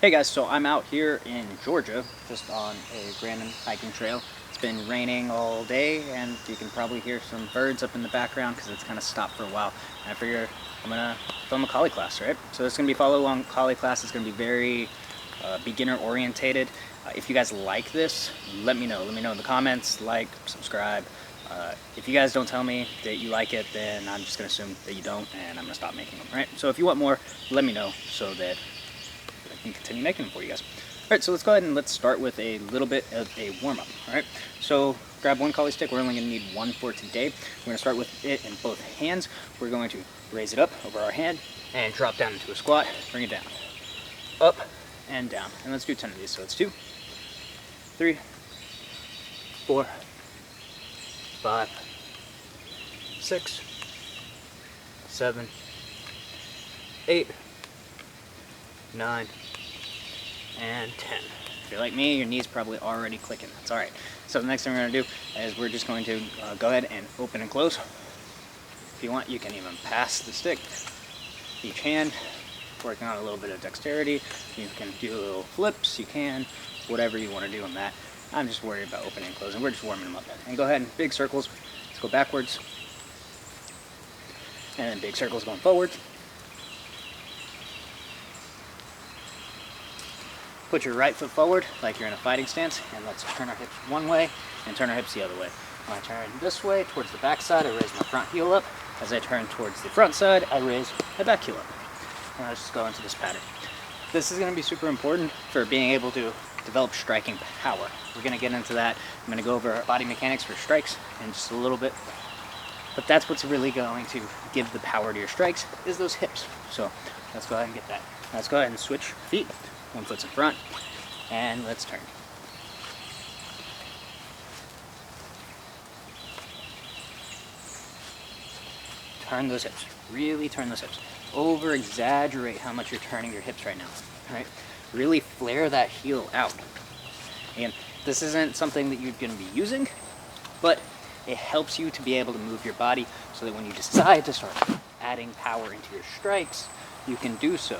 Hey guys, so I'm out here in Georgia, just on a random hiking trail. It's been raining all day, and you can probably hear some birds up in the background because it's kind of stopped for a while. And I figure I'm gonna film a collie class, right? So it's gonna be follow along collie class. It's gonna be very beginner orientated. If you guys like this, let me know. Let me know in the comments, like, subscribe. If you guys don't tell me that you like it, then I'm just gonna assume that you don't, and I'm gonna stop making them, right? So if you want more, let me know so that I can continue making them for you guys. All right, so let's go ahead and let's start with a little bit of a warm-up. All right, so grab one collie stick. We're only going to need one for today. We're going to start with it in both hands. We're going to raise it up over our hand and drop down into a squat. Bring it down, up and down. And let's do 10 of these. So it's 2, 3, 4, 5, 6, 7, 8, 9, and 10. If you're like me, your knee's probably already clicking. That's all right. So the next thing we're going to do is we're just going to go ahead and open and close. If you want, you can even pass the stick each hand, working on a little bit of dexterity. You can do little flips. You can, whatever you want to do on that. I'm just worried about opening and closing. We're just warming them up. And go ahead and big circles. Let's go backwards. And then big circles going forward. Put your right foot forward like you're in a fighting stance, and let's turn our hips one way and turn our hips the other way. When I turn this way towards the back side, I raise my front heel up. As I turn towards the front side, I raise my back heel up. And let's just go into this pattern. This is going to be super important for being able to develop striking power. We're going to get into that. I'm going to go over body mechanics for strikes in just a little bit. But that's what's really going to give the power to your strikes, is those hips. So let's go ahead and get that. Let's go ahead and switch feet. One foot's in front, and let's turn. Turn those hips. Really turn those hips. Over exaggerate how much you're turning your hips right now. All right? Really flare that heel out. And this isn't something that you're going to be using, but it helps you to be able to move your body so that when you decide to start adding power into your strikes, you can do so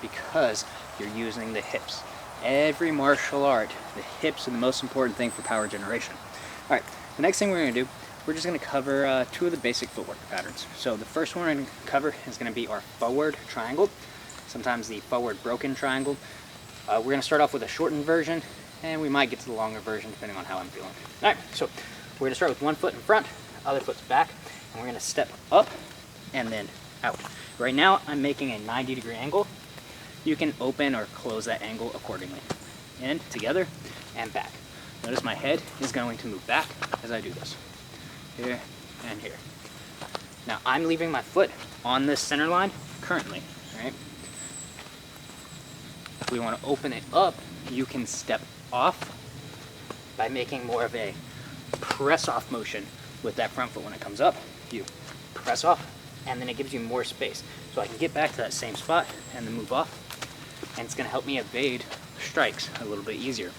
because you're using the hips. Every martial art, the hips are the most important thing for power generation. All right, the next thing we're going to do, we're just going to cover 2 of the basic footwork patterns. So the first one we're going to cover is going to be our forward triangle, sometimes the forward broken triangle. We're going to start off with a shortened version, and we might get to the longer version depending on how I'm feeling. All right, so we're going to start with one foot in front, other foot's back, and we're going to step up and then out. Right now, I'm making a 90-degree angle. You can open or close that angle accordingly. In, together, and back. Notice my head is going to move back as I do this. Here and here. Now I'm leaving my foot on this center line currently, right? If we want to open it up, you can step off by making more of a press off motion with that front foot. When it comes up, you press off, and then it gives you more space. So I can get back to that same spot and then move off. And it's going to help me evade strikes a little bit easier.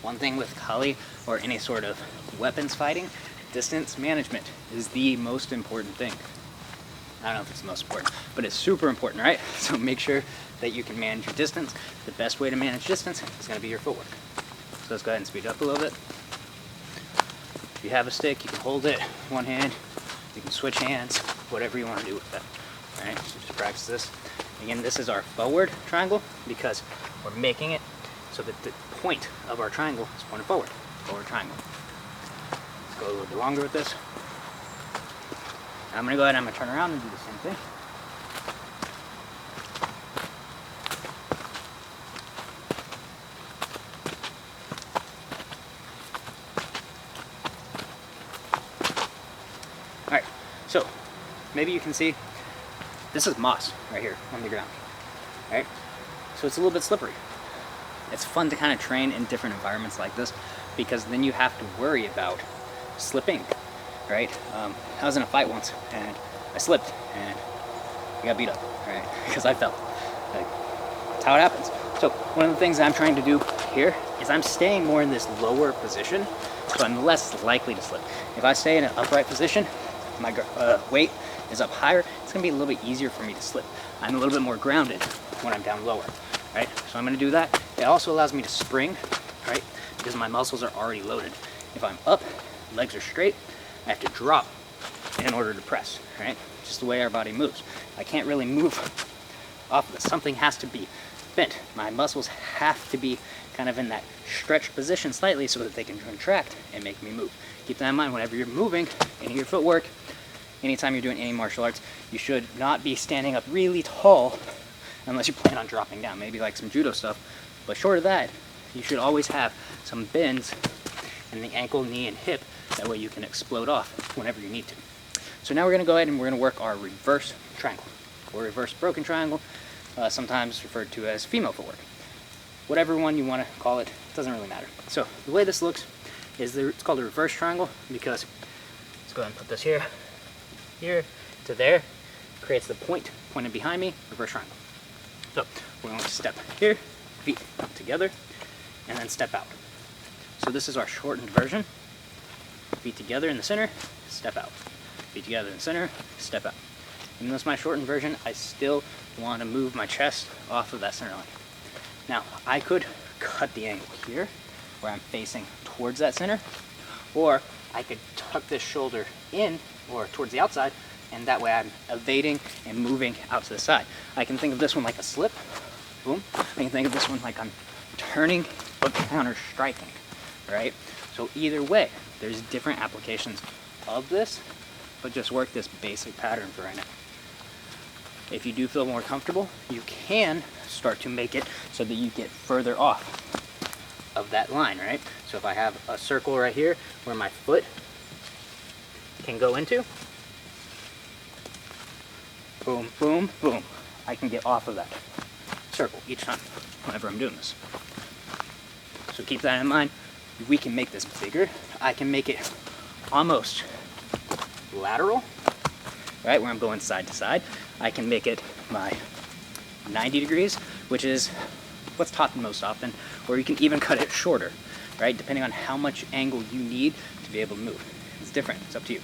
One thing with collie or any sort of weapons fighting, distance management is the most important thing. I don't know if it's the most important, but it's super important, right? So make sure that you can manage your distance. The best way to manage distance is going to be your footwork. So let's go ahead and speed up a little bit. If you have a stick, you can hold it one hand. You can switch hands, whatever you want to do with that. All right, so just practice this. Again, this is our forward triangle because we're making it so that the point of our triangle is pointed forward. Forward triangle. Let's go a little bit longer with this. I'm going to go ahead and I'm going to turn around and do the same thing. All right, so maybe you can see this is moss right here on the ground, right? So it's a little bit slippery. It's fun to kind of train in different environments like this because then you have to worry about slipping, right? I was in a fight once and I slipped and I got beat up, right? Because I fell. Like, that's how it happens. So one of the things I'm trying to do here is I'm staying more in this lower position so I'm less likely to slip. If I stay in an upright position, my weight is up higher, it's going to be a little bit easier for me to slip. I'm a little bit more grounded when I'm down lower. right? So I'm gonna do that. It also allows me to spring, right? Because my muscles are already loaded. If I'm up, legs are straight, I have to drop in order to press, right? Just the way our body moves. I can't really move off of this. Something has to be bent. My muscles have to be kind of in that stretched position slightly so that they can contract and make me move. Keep that in mind whenever you're moving in your footwork. Anytime you're doing any martial arts, you should not be standing up really tall unless you plan on dropping down, maybe like some judo stuff. But short of that, you should always have some bends in the ankle, knee, and hip. That way you can explode off whenever you need to. So now we're gonna go ahead and we're gonna work our reverse triangle, or reverse broken triangle, sometimes referred to as female footwork. Whatever one you wanna call it, doesn't really matter. So the way this looks is it's called a reverse triangle because, let's go ahead and put this here to there, creates the point pointed behind me, reverse triangle. So we're going to step here, feet together, and then step out. So this is our shortened version. Feet together in the center, step out. Feet together in the center, step out. Even though it's my shortened version, I still want to move my chest off of that center line. Now, I could cut the angle here, where I'm facing towards that center, or I could tuck this shoulder in, or towards the outside, and that way I'm evading and moving out to the side. I can think of this one like a slip, boom. I can think of this one like I'm turning but counter striking, right? So either way, there's different applications of this, but just work this basic pattern for right now. If you do feel more comfortable, you can start to make it so that you get further off of that line, right? So if I have a circle right here where my foot can go into, boom, boom, boom, I can get off of that circle each time whenever I'm doing this. So keep that in mind. We can make this bigger. I can make it almost lateral, right, where I'm going side to side. I can make it my 90 degrees, which is what's taught most often, or you can even cut it shorter, right, depending on how much angle you need to be able to move. It's different, it's up to you.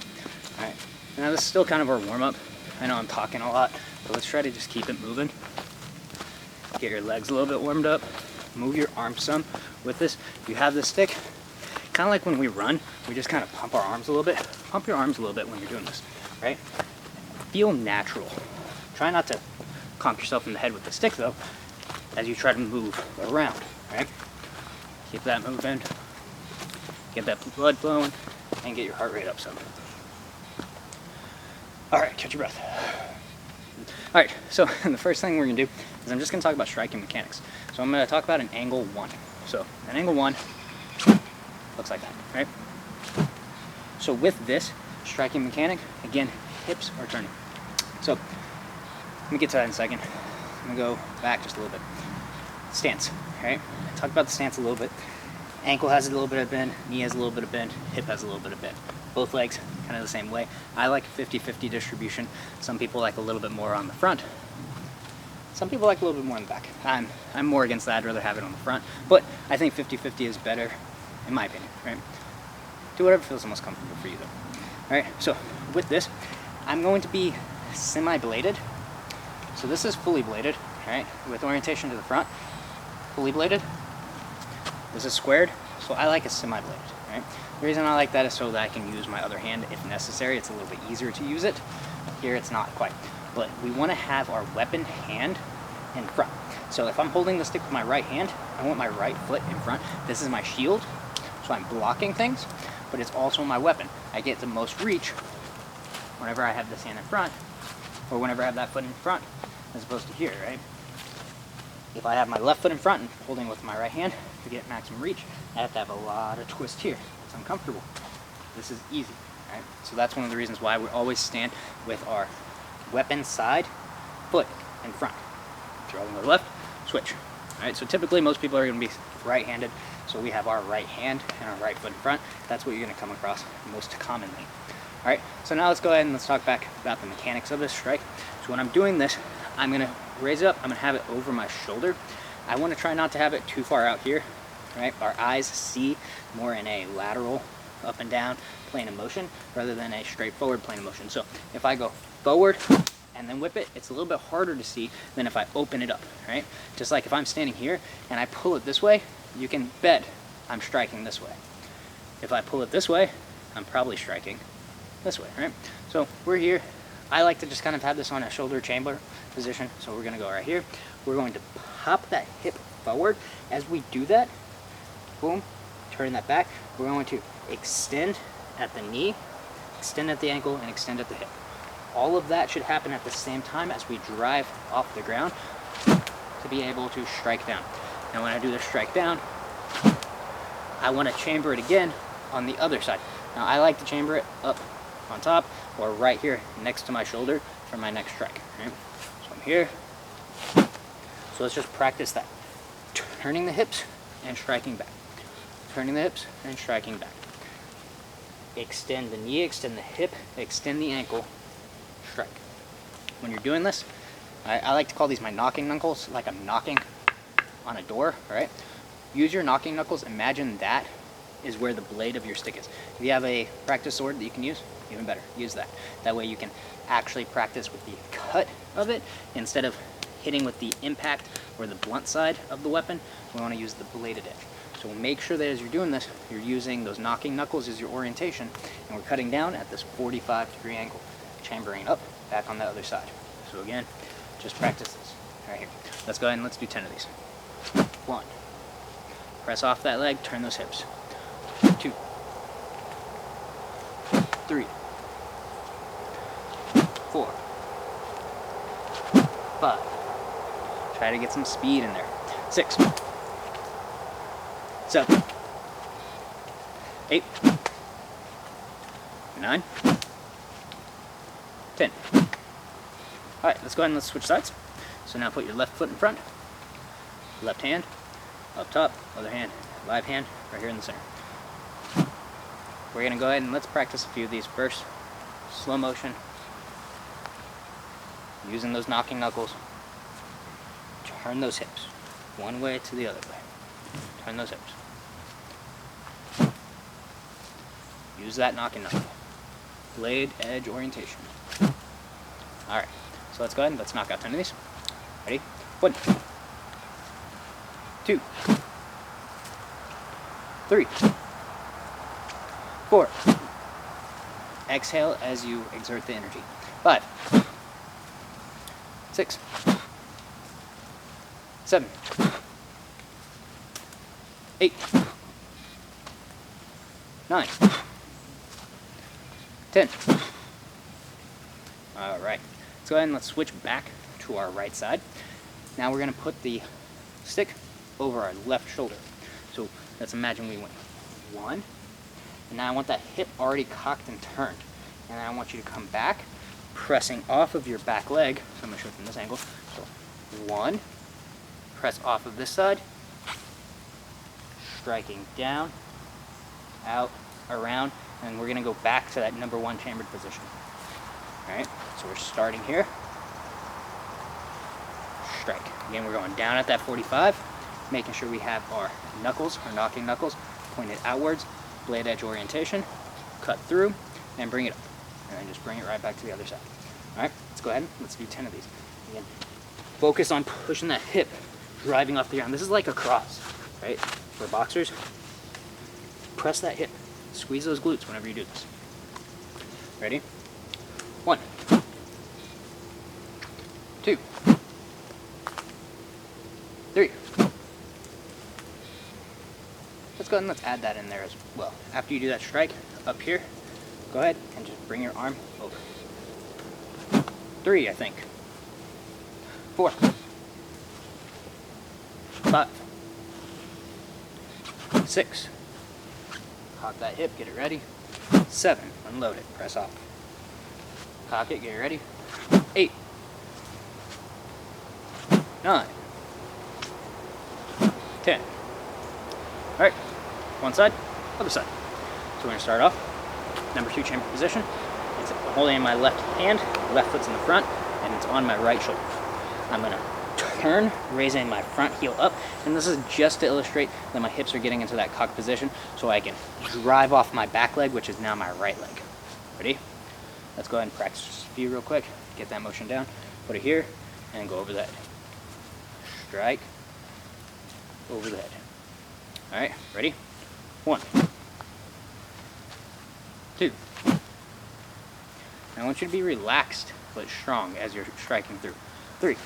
All right, now this is still kind of our warm-up. I know I'm talking a lot, but let's try to just keep it moving. Get your legs a little bit warmed up, move your arms some with this. You have this stick, kind of like when we run, we just kind of pump our arms a little bit. Pump your arms a little bit when you're doing this, right? Feel natural. Try not to conk yourself in the head with the stick though, as you try to move around, right? Keep that moving, get that blood flowing, and get your heart rate up some. All right, catch your breath. All right, so the first thing we're gonna do is I'm just gonna talk about striking mechanics. So I'm gonna talk about an angle one. So an angle one looks like that, right? So with this striking mechanic, again, hips are turning. So let me get to that in a second. I'm gonna go back just a little bit. Stance, right? Talk about the stance a little bit. Ankle has a little bit of bend, knee has a little bit of bend, hip has a little bit of bend. Both legs kind of the same way. I like 50-50 distribution. Some people like a little bit more on the front. Some people like a little bit more on the back. I'm more against that. I'd rather have it on the front. But I think 50-50 is better, in my opinion, right? Do whatever feels the most comfortable for you, though. All right, so with this, I'm going to be semi-bladed. So this is fully bladed, right? With orientation to the front, fully bladed. This is squared, so I like a semi-bladed, right? The reason I like that is so that I can use my other hand if necessary. It's a little bit easier to use it. Here it's not quite. But we want to have our weapon hand in front. So if I'm holding the stick with my right hand, I want my right foot in front. This is my shield, so I'm blocking things, but it's also my weapon. I get the most reach whenever I have this hand in front, or whenever I have that foot in front, as opposed to here, right? If I have my left foot in front and holding with my right hand to get maximum reach, I have to have a lot of twist here. It's uncomfortable. This is easy, right? So that's one of the reasons why we always stand with our weapon side foot in front. If you're holding the left, switch. All right, so typically most people are going to be right-handed, so we have our right hand and our right foot in front. That's what you're going to come across most commonly. All right, so now let's go ahead and let's talk back about the mechanics of this strike. So when I'm doing this, I'm going to raise it up. I'm going to have it over my shoulder. I want to try not to have it too far out here, right? Our eyes see more in a lateral, up and down plane of motion rather than a straightforward plane of motion. So if I go forward, and then whip it, it's a little bit harder to see than if I open it up, right? Just like if I'm standing here and I pull it this way, you can bet I'm striking this way. If I pull it this way, I'm probably striking this way, right? So we're here. I like to just kind of have this on a shoulder chamber position. So we're gonna go right here. We're going to pop that hip forward. As we do that, boom, turn that back. We're going to extend at the knee, extend at the ankle, and extend at the hip. All of that should happen at the same time as we drive off the ground to be able to strike down. Now when I do the strike down, I want to chamber it again on the other side. Now I like to chamber it up on top or right here next to my shoulder for my next strike. Right? So I'm here. So let's just practice that. Turning the hips and striking back. Turning the hips and striking back. Extend the knee, extend the hip, extend the ankle, strike. When you're doing this, I like to call these my knocking knuckles, like I'm knocking on a door, all right? Use your knocking knuckles. Imagine that is where the blade of your stick is. If you have a practice sword that you can use, even better, use that. That way you can actually practice with the cut of it instead of hitting with the impact or the blunt side of the weapon. We want to use the bladed edge. So make sure that as you're doing this, you're using those knocking knuckles as your orientation, and we're cutting down at this 45-degree angle, chambering up, back on the other side. So again, just practice this right here. Let's go ahead and let's do 10 of these. 1. Press off that leg, turn those hips. 2. 3. 4. 5. Try to get some speed in there. 6. 7. 8. 9. 10. Alright, let's go ahead and let's switch sides. So now put your left foot in front, left hand up top, other hand, live hand right here in the center. We're going to go ahead and let's practice a few of these first. Slow motion, using those knocking knuckles. Turn those hips one way to the other way. Turn those hips. Use that knocking knuckle. Blade edge orientation. Alright, so let's go ahead and let's knock out 10 of these. Ready? 1, 2, 3, 4. Exhale as you exert the energy. 5, 6, 7, 8, 9, 10. All right, let's go ahead and let's switch back to our right side. Now we're going to put the stick over our left shoulder. So let's imagine we went 1, and now I want that hip already cocked and turned. And I want you to come back, pressing off of your back leg. So I'm going to show it from this angle. So 1, press off of this side, striking down, out, around, and we're going to go back to that number 1 chambered position. All right, so we're starting here, strike. Again, we're going down at that 45, making sure we have our knuckles, our knocking knuckles, pointed outwards, blade edge orientation, cut through, and bring it up. And then just bring it right back to the other side. All right, let's go ahead and let's do 10 of these. Again, focus on pushing that hip, driving off the ground. This is like a cross, right? For boxers, press that hip. Squeeze those glutes whenever you do this. Ready? 1, 2, 3. Let's go ahead and let's add that in there as well. After you do that strike, up here, go ahead and just bring your arm over. 3, I think. 4. 5. 6. Cock that hip, get it ready. 7, unload it, press off. Cock it, get it ready. 8. 9. 10. Alright, one side, other side. So we're going to start off, number 2 chamber position. It's holding in my left hand, left foot's in the front, and it's on my right shoulder. I'm going to turn, raising my front heel up, and this is just to illustrate that my hips are getting into that cocked position so I can drive off my back leg, which is now my right leg. Ready? Let's go ahead and practice a few real quick. Get that motion down, put it here, and go over the head. Strike, over the head. All right, ready? 1, 2. I want you to be relaxed but strong as you're striking through. 3.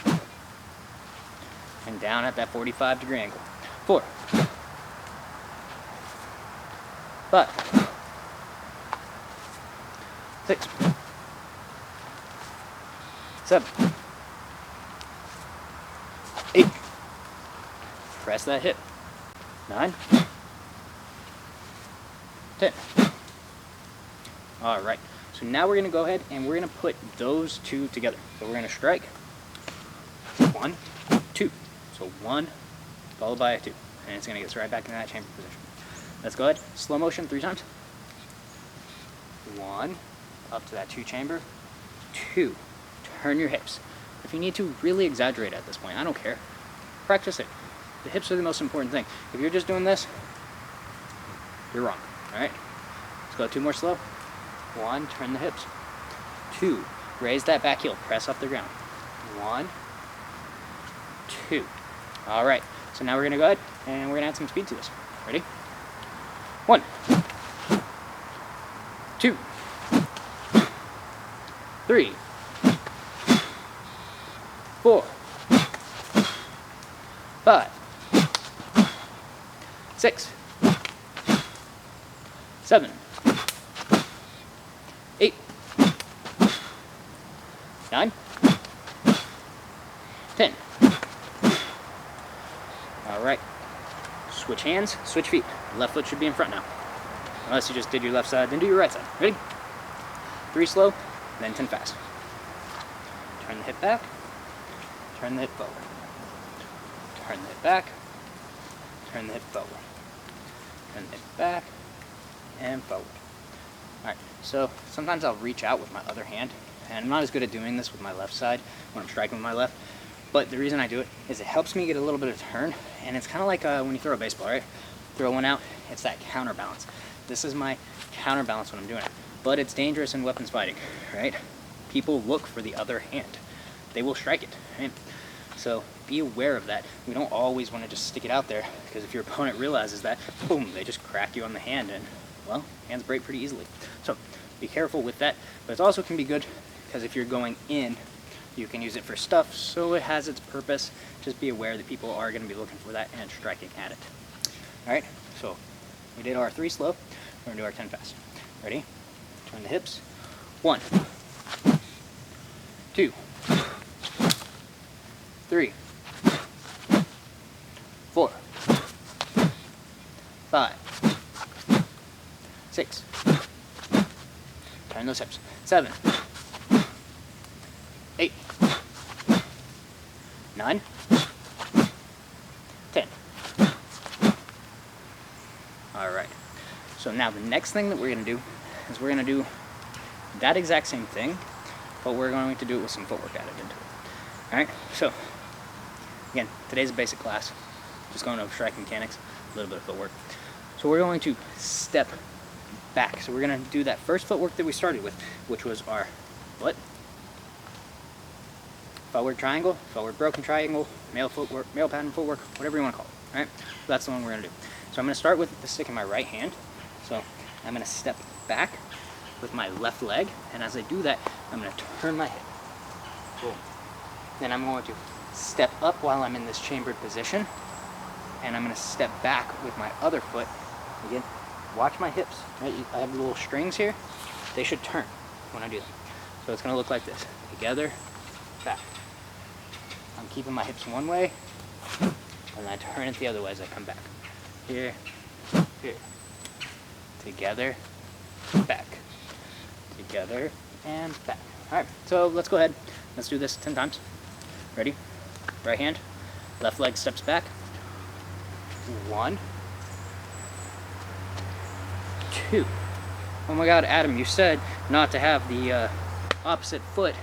And down at that 45-degree angle. 4. 5. 6. 7. 8. Press that hip. 9. 10. All right. So now we're going to go ahead and we're going to put those two together. So we're going to strike 1, 2. So 1 followed by a 2. And it's going to get us right back in that chamber position. Let's go ahead. Slow motion 3 times. 1, up to that 2 chamber. 2. Turn your hips. If you need to, really exaggerate at this point. I don't care. Practice it. The hips are the most important thing. If you're just doing this, you're wrong. All right? Let's go 2 more slow. 1, turn the hips. 2, raise that back heel, press off the ground. 1, 2. All right, so now we're gonna go ahead and we're gonna add some speed to this. Ready? 1, 2, 3, 4, 5, 6, 7, 8, 9, 10. All right. Switch hands, switch feet. Left foot should be in front now. Unless you just did your left side, then do your right side. Ready? 3 slow, then 10 fast. Turn the hip back, turn the hip forward. Turn the hip back, turn the hip forward. Turn the hip back, and forward. Alright, so sometimes I'll reach out with my other hand, and I'm not as good at doing this with my left side when I'm striking with my left, but the reason I do it is it helps me get a little bit of turn, and it's kind of like when you throw a baseball, right? Throw one out, it's that counterbalance. This is my counterbalance when I'm doing it, but it's dangerous in weapons fighting, right? People look for the other hand. They will strike it, right? So be aware of that. We don't always want to just stick it out there, because if your opponent realizes that, boom, they just crack you on the hand, and well, hands break pretty easily. So be careful with that, but it also can be good because if you're going in, you can use it for stuff, so it has its purpose. Just be aware that people are going to be looking for that and striking at it. All right, so we did our 3 slow. We're going to do our 10 fast. Ready? Turn the hips. 1, 2, 3, 4, 5, 6. Turn those hips. 7, 8, 9, 10. All right. So now the next thing that we're going to do is we're going to do that exact same thing, but we're going to do it with some footwork added into it. All right. So again, today's a basic class, just going over striking mechanics, a little bit of footwork. So we're going to step back. So we're going to do that first footwork that we started with, which was our foot, forward triangle, forward broken triangle, male footwork, male pattern footwork, whatever you want to call it. All right, so that's the one we're going to do. So I'm going to start with the stick in my right hand. So I'm going to step back with my left leg, and as I do that, I'm going to turn my hip. Boom. Then I'm going to step up while I'm in this chambered position, and I'm going to step back with my other foot. Again, watch my hips. Right? I have the little strings here. They should turn when I do them. So it's going to look like this. Together, back. I'm keeping my hips one way, and then I turn it the other way as I come back. Here, here. Together, back. Together, and back. All right, so let's go ahead. Let's do this 10 times. Ready? Right hand, left leg steps back. 1, 2. Oh my God, Adam, you said not to have the opposite foot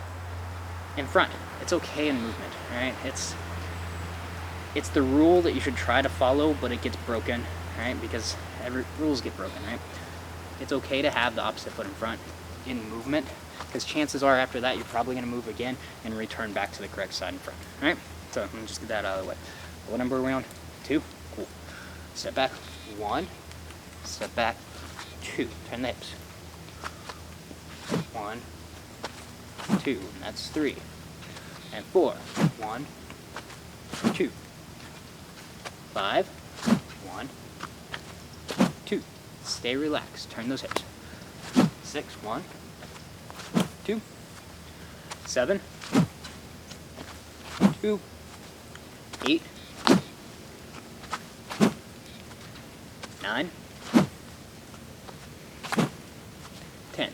in front. It's okay in movement, right? It's the rule that you should try to follow, but it gets broken, right? Because rules get broken, right? It's okay to have the opposite foot in front in movement, because chances are after that you're probably going to move again and return back to the correct side in front. All right, so let me just get that out of the way. What number are we on? 2. Cool. Step back. 1. Step back. 2. Turn the hips. 1, 2, and that's 3. And 4. 1, 2. 5. 1, 2. Stay relaxed. Turn those hips. 6. 1, 2. 7. 2. 8. 9. 10.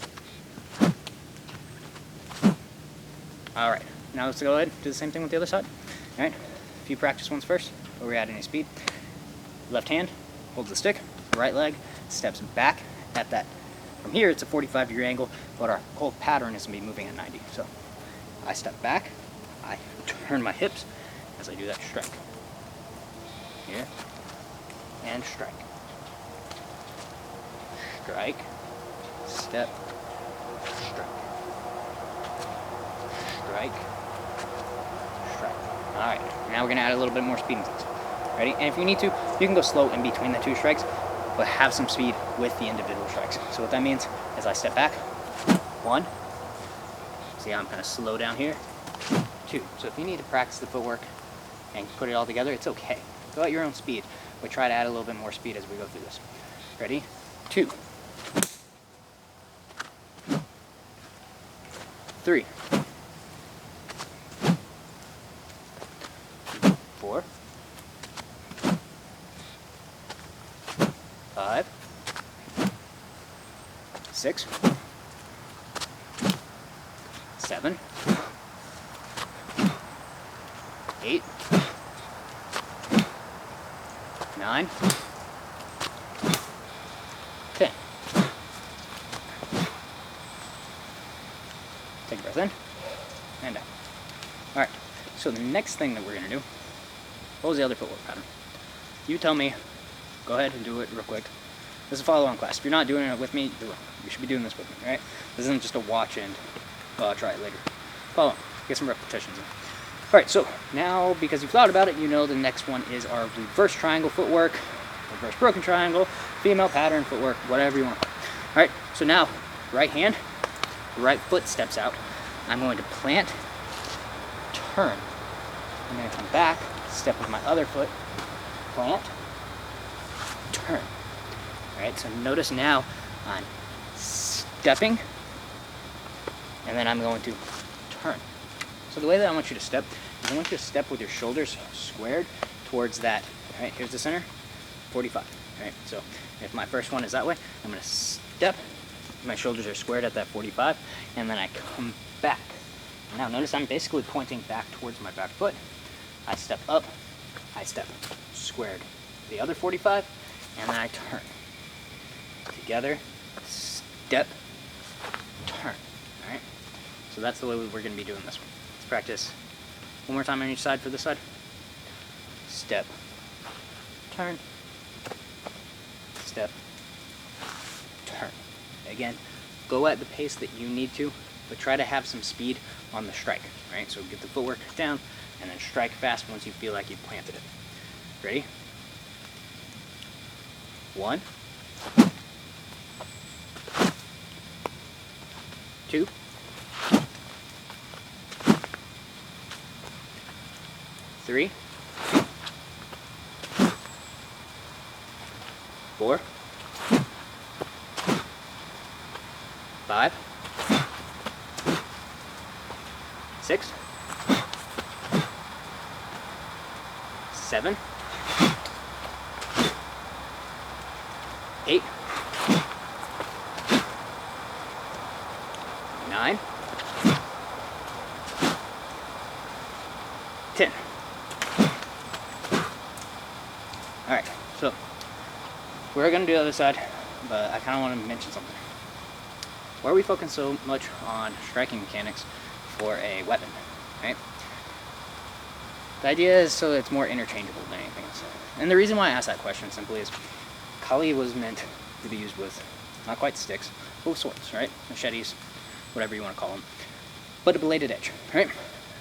Alright, now let's go ahead and do the same thing with the other side. Alright, a few practice ones first, where we add any speed. Left hand holds the stick, right leg steps back at that. From here, it's a 45-degree angle, but our whole pattern is going to be moving at 90. So I step back, I turn my hips as I do that strike. Here, and strike. Strike, step, strike. Strike, strike. Alright, now we're going to add a little bit more speed into this. Ready? And if you need to, you can go slow in between the 2 strikes, but have some speed with the individual strikes. So what that means is I step back, 1, see how I'm kind of slow down here, 2. So if you need to practice the footwork and put it all together, it's okay. Go at your own speed, but try to add a little bit more speed as we go through this. Ready? 2. 3. 4. 5. 6. 7. 8. 9. 10. Take a breath in and out. Alright, so the next thing that we're going to do, what was the other footwork pattern? You tell me, go ahead and do it real quick. This is a follow-on class. If you're not doing it with me, do it. You should be doing this with me, right? This isn't just a watch and, well, I'll try it later. Follow on. Get some repetitions in. Alright, so now because you've thought about it, you know the next one is our reverse triangle footwork, reverse broken triangle, female pattern footwork, whatever you want to call it. Alright, so now, right hand, right foot steps out. I'm going to plant, turn. I'm going to come back, step with my other foot, plant, turn. Alright, so notice now I'm stepping, and then I'm going to turn. So the way that I want you to step is I want you to step with your shoulders squared towards that. Alright, here's the center, 45. Alright, so if my first one is that way, I'm going to step, my shoulders are squared at that 45, and then I come back. Now notice I'm basically pointing back towards my back foot. I step up, I step squared the other 45, and then I turn. Together, step, turn. Alright? So that's the way we're going to be doing this one. Let's practice one more time on each side for this side. Step, turn, step, turn. Again, go at the pace that you need to, but try to have some speed on the strike. Right? So get the footwork down, and then strike fast once you feel like you've planted it. Ready? 1, 2, 3, 4, 5, 6, 7, 8, 9, 10. Alright, so we're going to do the other side, but I kind of want to mention something. Why are we focusing so much on striking mechanics for a weapon, right? The idea is so it's more interchangeable than anything else. And the reason why I asked that question simply is Kali was meant to be used with not quite sticks, but with swords, right? Machetes, whatever you want to call them. But a bladed edge, right?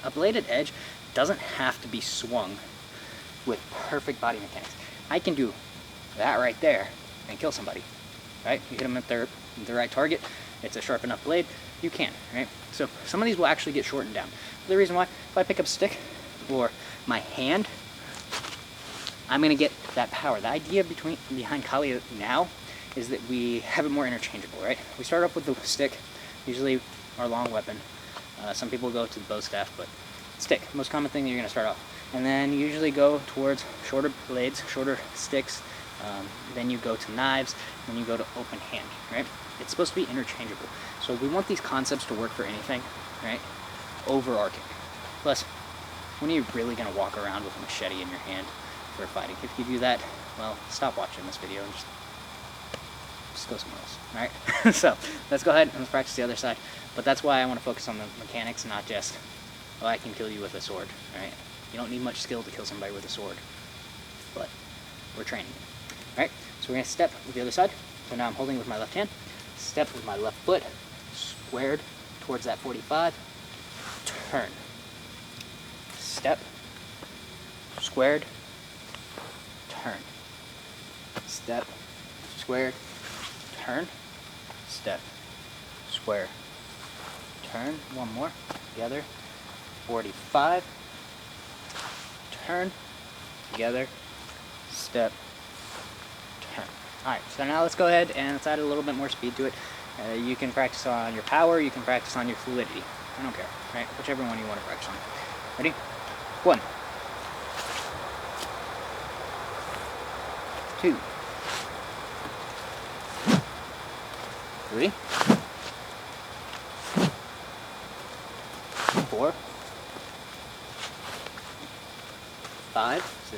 A bladed edge doesn't have to be swung with perfect body mechanics. I can do that right there and kill somebody, right? You hit them at the right target, it's a sharp enough blade, you can, right? So some of these will actually get shortened down. The reason why, if I pick up a stick or my hand, I'm gonna get that power. The idea behind Kali now is that we have it more interchangeable, right? We start off with the stick, usually our long weapon. Some people go to the bow staff, but stick, most common thing that you're gonna start off. And then you usually go towards shorter blades, shorter sticks, then you go to knives, then you go to open hand, right? It's supposed to be interchangeable. So we want these concepts to work for anything, right? Overarching. Plus, when are you really gonna walk around with a machete in your hand for fighting? If you do that, well, stop watching this video and just go somewhere else, alright? So, let's go ahead and let's practice the other side. But that's why I want to focus on the mechanics, not just, oh, I can kill you with a sword, right? You don't need much skill to kill somebody with a sword, but we're training. Alright, so we're going to step with the other side. So now I'm holding with my left hand, step with my left foot, squared towards that 45, turn, step, squared, turn, step, squared, turn, step, square, turn, one more, together, 45, turn, together, step, turn. Alright, so now let's go ahead and let's add a little bit more speed to it. You can practice on your power, you can practice on your fluidity. I don't care, right? Whichever one you want to practice on. Ready? 1, 2, 3, 4, 5. So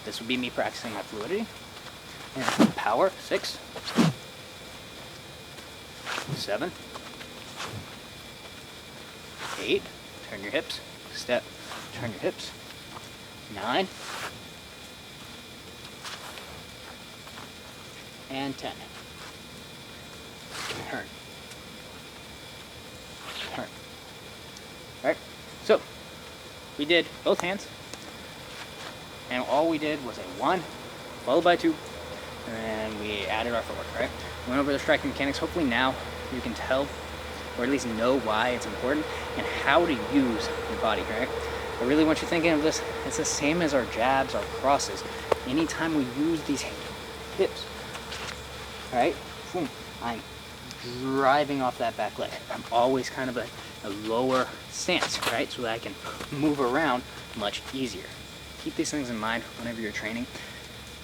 this would be me practicing my fluidity. And power. 6, 7, 8. Turn your hips. Step. Turn your hips. 9. And 10. Turn. Turn. Alright, so we did both hands, and all we did was a 1 followed by 2, and we added our footwork, right? Went over the striking mechanics. Hopefully now you can tell, or at least know why it's important and how to use your body, right? I really want you thinking of this, it's the same as our jabs, our crosses. Anytime we use these hips, right? Boom, I'm driving off that back leg. I'm always kind of a lower stance, right? So that I can move around much easier. Keep these things in mind whenever you're training.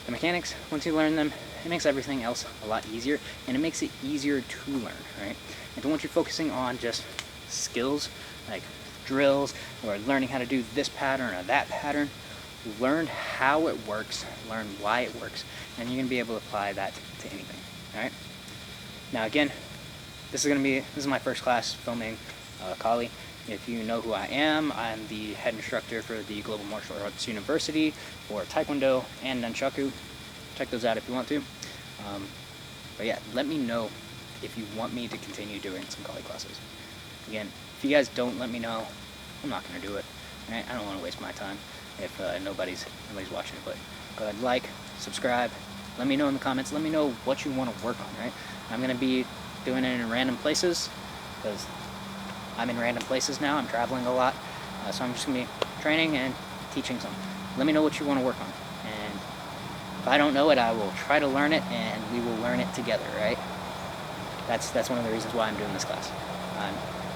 The mechanics, once you learn them, it makes everything else a lot easier, and it makes it easier to learn, right? I don't want you focusing on just skills like drills or learning how to do this pattern or that pattern. Learn how it works, learn why it works, and you're going to be able to apply that to anything, all right? Now again, this is my first class filming Kali. If you know who I am, I'm the head instructor for the Global Martial Arts University for Taekwondo and Nunchaku. Check those out if you want to. But yeah, let me know if you want me to continue doing some Kali classes. Again, if you guys don't let me know, I'm not going to do it. Right? I don't want to waste my time if nobody's watching it. But go ahead, like, subscribe. Let me know in the comments. Let me know what you want to work on. Right? I'm going to be doing it in random places because I'm in random places now. I'm traveling a lot, so I'm just going to be training and teaching some. Let me know what you want to work on, and if I don't know it, I will try to learn it, and we will learn it together, right? That's one of the reasons why I'm doing this class. I'm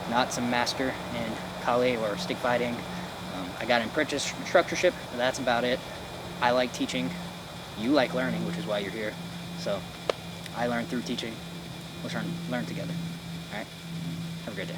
not some master in Kali or stick fighting. I got an apprentice instructorship, but that's about it. I like teaching. You like learning, which is why you're here. So I learn through teaching. Let's learn together. All right? Have a great day.